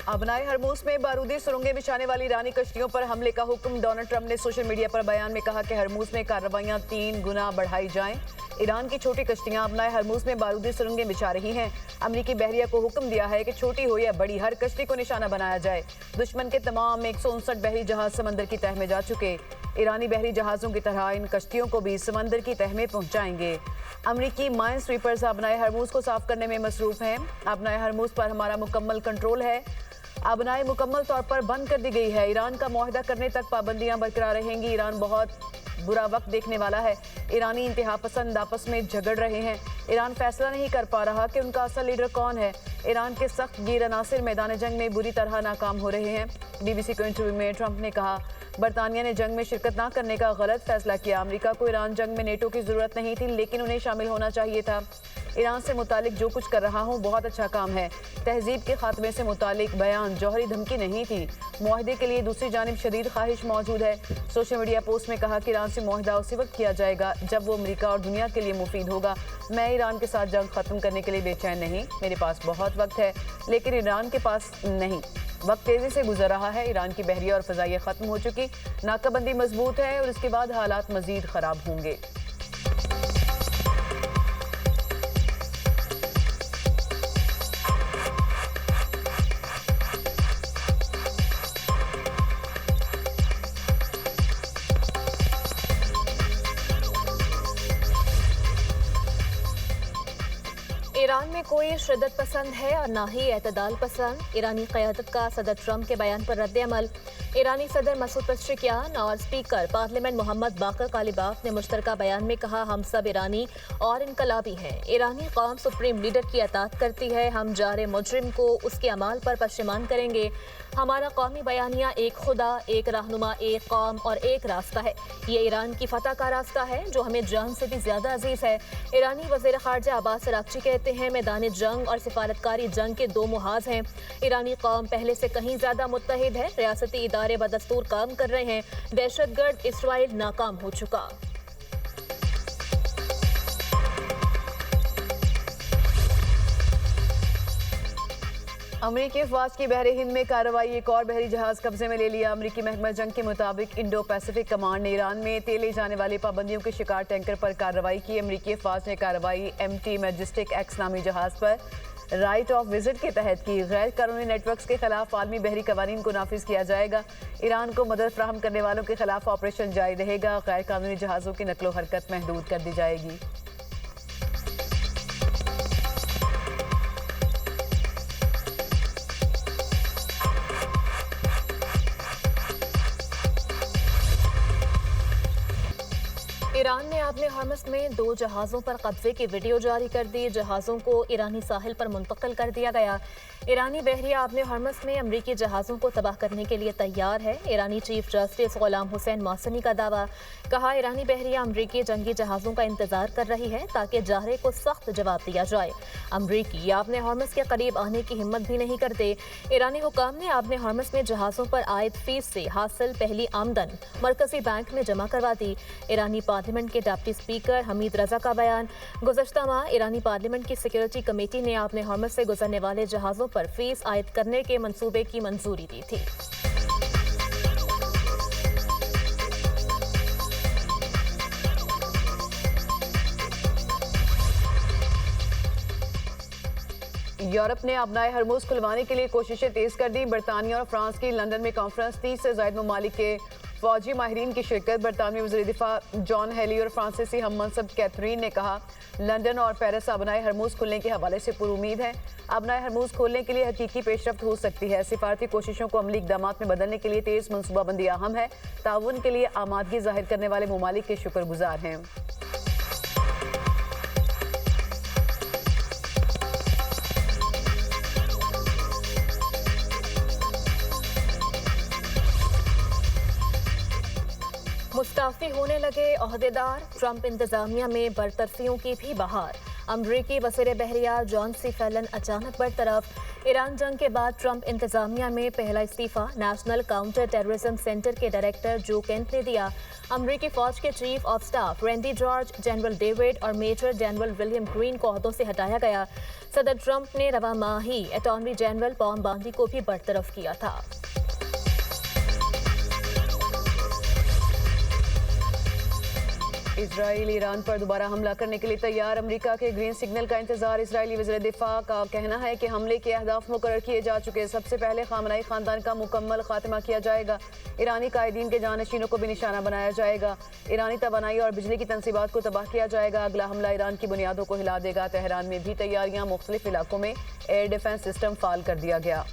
अबनाए हरमूज में बारूदी सुरंगें बिछाने वाली ईरानी कश्तियों पर हमले का हुक्म। डोनाल्ड ट्रंप ने सोशल मीडिया पर बयान में कहा कि हरमूज में कार्रवाइयां 3 गुना बढ़ाई जाएं। ईरान की छोटी कश्तियां अबनाए हरमूज में बारूदी सुरंगें बिछा रही हैं। अमरीकी बहरिया को हुक्म दिया है कि छोटी हो या बड़ी हर कश्ती को निशाना बनाया जाए। दुश्मन के तमाम 159 बहरी जहाज समंदर की तह में जा चुके। ईरानी बहरी जहाज़ों की तरह इन कश्तियों को भी समंदर की तह में पहुंचाएंगे। अमरीकी माइन स्वीपर्स अबनाए हरमूज को साफ करने में मसरूफ हैं। अबनाए हरमूज पर हमारा मुकम्मल कंट्रोल है। अबनाए मुकम्मल तौर पर बंद कर दी गई है। ईरान का मुआहदा करने तक पाबंदियां बरकरार रहेंगी। ईरान बहुत बुरा वक्त देखने वाला है। ईरानी इंतहा पसंद आपस में झगड़ रहे हैं। ईरान फैसला नहीं कर पा रहा कि उनका असल लीडर कौन है। ईरान के सख्त गिर अनासिर मैदान जंग में बुरी तरह नाकाम हो रहे हैं। BBC को इंटरव्यू में ट्रंप ने कहा, बरतानिया ने जंग में शिरकत ना करने का गलत फैसला किया। अमेरिका को ईरान जंग में नेटो की जरूरत नहीं थी, लेकिन उन्हें शामिल होना चाहिए था। ईरान से मुतालिक जो कुछ कर रहा हूँ बहुत अच्छा काम है। तहजीब के खात्मे से मुतालिक बयान जौहरी धमकी नहीं थी। मुआहदे के लिए दूसरी जानिब शदीद ख्वाहिश मौजूद है। सोशल मीडिया पोस्ट में कहा कि ईरान से मुआहदा उसी वक्त किया जाएगा जब वो अमेरिका और दुनिया के लिए मुफीद होगा। मैं ईरान के साथ जंग खत्म करने के लिए बेचैन नहीं। मेरे पास बहुत वक्त है, लेकिन ईरान के पास नहीं। वक्त तेजी से गुजर रहा है। ईरान की बहरिया और फजाइया खत्म हो चुकी। नाकाबंदी मजबूत है और इसके बाद हालात मजीद खराब होंगे। ईरान में कोई शिद्दत पसंद है और ना ही एतदाल पसंद। ईरानी क़यादत का सदर ट्रंप के बयान पर रद्द-ए-अमल। ईरानी सदर मसूद पेज़ेश्कियान और स्पीकर पार्लियामेंट मोहम्मद बाकर कालिबाफ ने मुश्तरका बयान में कहा, हम सब ईरानी और इनकलाबी हैं। ईरानी कौम सुप्रीम लीडर की अताअत करती है। हम जारे मुजरिम को उसके अमाल पर पशेमान करेंगे। हमारा कौमी बयानिया एक खुदा, एक रहनुमा, एक कौम और एक रास्ता है। ये ईरान की फतह का रास्ता है जो हमें जान से भी ज्यादा अजीज है। ईरानी वज़ीर ख़ारजा अब्बास अराग़ची कहते हैं, मैदान जंग और सिफारतकारी जंग के 2 मुहाज हैं। ईरानी कौम पहले से कहीं ज्यादा मुत्तहिद है। रियासती इदारे बदस्तूर काम कर रहे हैं। दहशतगर्द इसराइल नाकाम हो चुका। अमरीकी अफवाज की बहरे हिंद में कार्रवाई। एक और बहरी जहाज कब्जे में ले लिया। अमरीकी महकमा जंग के मुताबिक इंडो पैसिफिक कमांड ने ईरान में तेल ले जाने वाले पाबंदियों के शिकार टैंकर पर कार्रवाई की। अमरीकी अफवाज ने कार्रवाई MT मैजेस्टिक X नामी जहाज पर राइट ऑफ विजिट के तहत की। गैर कानूनी नेटवर्क्स के खिलाफ आलमी बहरी कवानीन को नाफिज किया जाएगा। ईरान को मदद फ्राहम करने वालों के खिलाफ ऑपरेशन जारी रहेगा। गैर कानूनी जहाज़ों की नकलो हरकत महदूद कर दी जाएगी। ईरान ने अपने हरमस में 2 जहाज़ों पर कब्जे की वीडियो जारी कर दी। जहाज़ों को ईरानी साहिल पर मुंतकिल कर दिया गया। ईरानी बहरिया अपने हरमस में अमरीकी जहाज़ों को तबाह करने के लिए तैयार है। ईरानी चीफ जस्टिस गुलाम हुसैन मौसमी का दावा। कहा, ईरानी बहरिया अमरीकी जंगी जहाज़ों का इंतजार कर रही है ताकि जाहरे को सख्त जवाब दिया जाए। अमरीकी अपने हरमस के करीब आने की हिम्मत भी नहीं करते। ईरानी हुकाम ने अपने हरमस में जहाज़ों पर आयद फीस से हासिल पहली आमदन मरकजी बैंक में जमा करवा दी। ईरानी पार्लियामेंट के डिप्टी स्पीकर हमीद रजा का बयान। गुज़श्ता माह ईरानी पार्लियामेंट की सिक्योरिटी कमेटी ने अपने हरमस से गुजरने वाले जहाज़ों पर फीस आयद करने के मंसूबे की मंजूरी दी थी। यूरोप ने अबनाए हरमूज खुलवाने के लिए कोशिशें तेज कर दी। बरतानिया और फ्रांस की लंदन में कॉन्फ्रेंस। 30 से ज्यादा ममालिक के फौजी माहिरीन की शिरकत। बरतानवी वज़ीर दिफा जॉन हेली और फ्रांसीसी हम मनसब कैथरीन ने कहा, लंदन और पेरिस अबनाए हरमूज खुलने के हवाले से पुरुमीद है। अबनाए हरमूज खोलने के लिए हकीकी पेशरफ्त हो सकती है। सिफारती कोशिशों को अमली इक़दामात में बदलने के लिए तेज़ मनसूबाबंदी अहम है। ताउन के लिए आमादगी जाहिर करने वाले ममालिक के शुक्रगुजार हैं। मुस्ताफी होने लगे ओहदेदार। ट्रंप इंतजामिया में बरतरफियों की भी बहार। अमरीकी वज़ीर बहरिया जॉन सी फेलन अचानक बरतरफ। ईरान जंग के बाद ट्रंप इंतजामिया में पहला इस्तीफा नेशनल काउंटर टेररिज्म सेंटर के डायरेक्टर जो केंट ने दिया। अमरीकी फौज के chief of staff Randy George, general David और मेजर जनरल विलियम ग्रीन को ओहदों से हटाया गया। सदर ट्रंप ने रवा माह ही अटॉर्नी जनरल पॉम बांडी को भी बरतरफ किया था। इजराइल ईरान पर दोबारा हमला करने के लिए तैयार। अमेरिका के ग्रीन सिग्नल का इंतजार। इजरायली वज़ीर दिफा का कहना है कि हमले के अहदाफ मुकर्रर किए जा चुके। सबसे पहले खामनाई खानदान का मुकम्मल खात्मा किया जाएगा। ईरानी कायदीन के जानशीनों को भी निशाना बनाया जाएगा। ईरानी तवानाई और बिजली की तनसीबात को तबाह किया जाएगा। अगला हमला ईरान की बुनियादों को हिला देगा। तेहरान में भी तैयारियां। मुख्तलिफ इलाकों में एयर डिफेंस सिस्टम फाल कर दिया गया।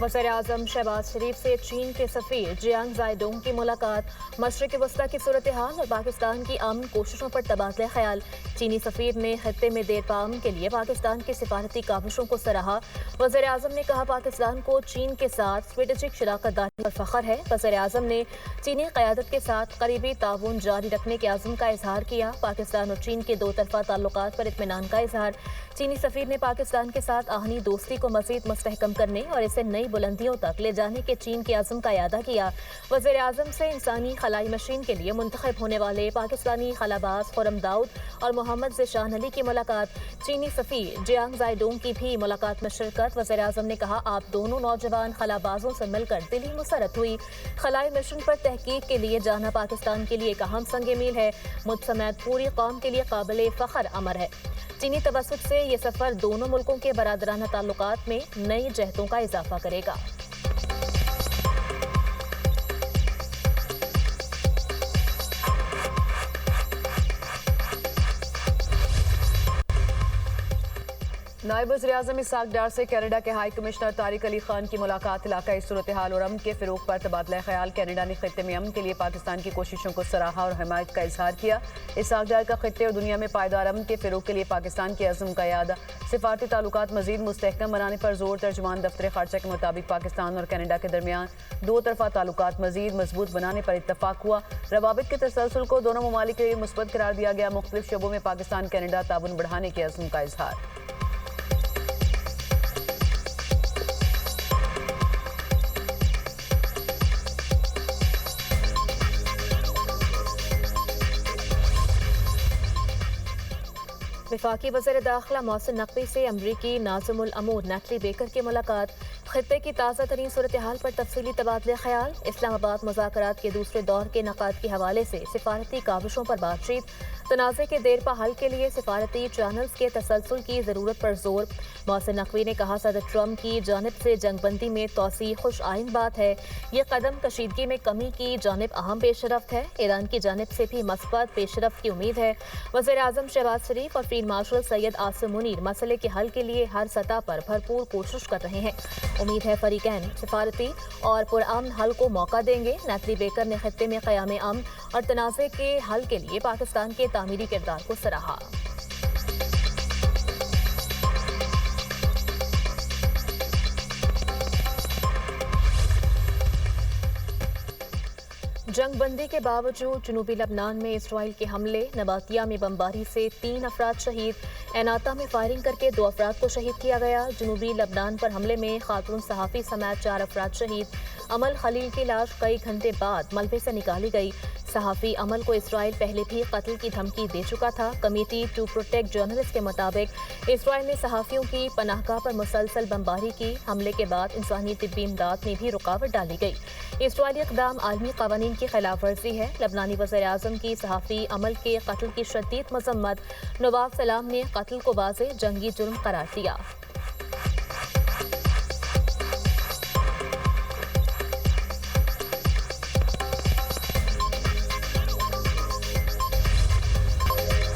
वज़ीर-ए-आज़म शहबाज शरीफ से चीन के सफ़ीर जियांग ज़ाइडोंग की मुलाकात। मशरिक़ वस्ता की सूरत हाल और पाकिस्तान की अमन कोशिशों पर तबादला ख्याल। चीनी सफ़ीर ने खत्ते में देर पाम के लिए पाकिस्तान की सिफारती काविशों को सराहा। वज़ीर-ए-आज़म ने कहा पाकिस्तान को चीन के साथ स्ट्रेटेजिक शराकत दारी पर फ़ख्र है। वज़ीर-ए-आज़म ने चीनी क़यादत के साथ करीबी ताउन जारी रखने के आज़म का इजहार किया। पाकिस्तान और चीन के दो तरफ़ा ताल्लुकात पर इत्मीनान का इजहार। चीनी सफ़ीर ने पाकिस्तान के साथ आहनी दोस्ती को मज़ीद मुस्तहकम करने और इसे नई बुलंदियों तक ले जाने के चीन के आज़म का यादा किया। वज़ीर-ए-आज़म से इंसानी खलाई मशीन के लिए मुंतखब होने वाले पाकिस्तानी खलाबाज खुरम दाऊद और मोहम्मद ज़िशान अली की मुलाकात। चीनी सफ़ीर जियांग ज़ाइडोंग की भी मुलाकात में शिरकत। वज़ीर-ए-आज़म ने कहा आप दोनों नौजवान खलाबाजों से मिलकर दिली मुसरत हुई। खलाई मिशन पर तहकीक के लिए जाना पाकिस्तान के लिए एक अहम संग मील है। मुझ समेत पूरी कौम के लिए काबिल फ़ख्र अमर है। चीनी तवस्सुत से ये सफ़र दोनों मुल्कों के बरादराना ताल्लुकात में नई जहतों का इजाफा करेगा। नायब वज़ीर-ए-आज़म इसाक डार से कनाडा के हाई कमिश्नर तारिक अली खान की मुलाकात। इलाकाई सूरत हाल और अमन के फ़िरोग पर तबादला ख्याल। कनाडा ने खत्ते में अमन के लिए पाकिस्तान की कोशिशों को सराहा और हमायत का इजहार किया। इसाक डार का खत्ते और दुनिया में पायदार अमन के फ़िरोग के लिए पाकिस्तान के अज़म का यादा। सिफारती ताल्लुकात मज़ीद मुस्तहकम बनाने पर जोर। तर्जुमान दफ्तर ख़ारजा के मुताबिक पाकिस्तान और कनाडा के दरमियान दो तरफ़ा ताल्लुकात मज़ीद मजबूत बनाने पर इत्तफाक हुआ। रवाबित के तसलसल को दोनों ममालिक के लिए मुस्बत करार दिया गया। मुख्तलिफ शोबों में पाकिस्तान कनाडा ताउन बढ़ाने के अज़म का इजहार। वफाकी वज़ीर दाखिला मोहसिन नकवी से अमरीकी नाज़िमुल अमूर नैटली बेकर की मुलाकात। खत्ते की ताज़ा तरीन सूरत हाल पर तफसीली तबादला ख्याल। इस्लामाबाद मुज़ाकरात के दूसरे दौर के नकाद के हवाले से सिफारती काविशों पर बातचीत। तनाज़े के देरपा हल के लिए सिफारती चैनल्स के तसलसल की ज़रूरत पर जोर। मोहसिन नकवी ने कहा सदर ट्रंप की जानिब से जंगबंदी में तोसी खुश आइन बात है। ये कदम कशीदगी में कमी की जानिब अहम पेशरफ्त है। ईरान की जानिब से भी मस्बत पेशरफ्त की उम्मीद है। वज़ीर-ए-आज़म शहबाज शरीफ और फील्ड मार्शल सैयद आसिम मुनीर मसले के हल के लिए हर सतह पर भरपूर कोशिश कर रहे हैं। उम्मीद है फरीकैन सिफारती और पुरअमन हल को मौका देंगे। नैटली बेकर ने खत्ते में क़याम अमन और तनाज़े के हल के लिए पाकिस्तान के तामीरी किरदार को सराहा। जंगबंदी के बावजूद जनूबी लबनान में इसराइल के हमले। नबातिया में बमबारी से 3 अफराद शहीद। एनाता में फायरिंग करके 2 अफराद को शहीद किया गया। जनूबी लबनान पर हमले में खातून सहाफ़ी समेत 4 अफराद शहीद। अमल खलील की लाश कई घंटे बाद मलबे से निकाली गई। सहाफ़ी अमल को इसराइल पहले भी कत्ल की धमकी दे चुका था। कमेटी टू प्रोटेक्ट जर्नलिस्ट के मुताबिक इसराइल ने सहाफ़ियों की पनाहगाह पर मुसलसल बमबारी की। हमले के बाद इंसानी तिब्बी इमदाद में भी रुकावट डाली गई। इसराइली इक़दाम आलमी क़वानीन की खिलाफ वर्जी है। लबनानी वज़ीर-ए-आज़म की सहाफ़ी अमल के कत्ल की शदीद मज़म्मत। नवाब सलाम ने कत्ल को वाज़ेह जंगी जुर्म करार दिया।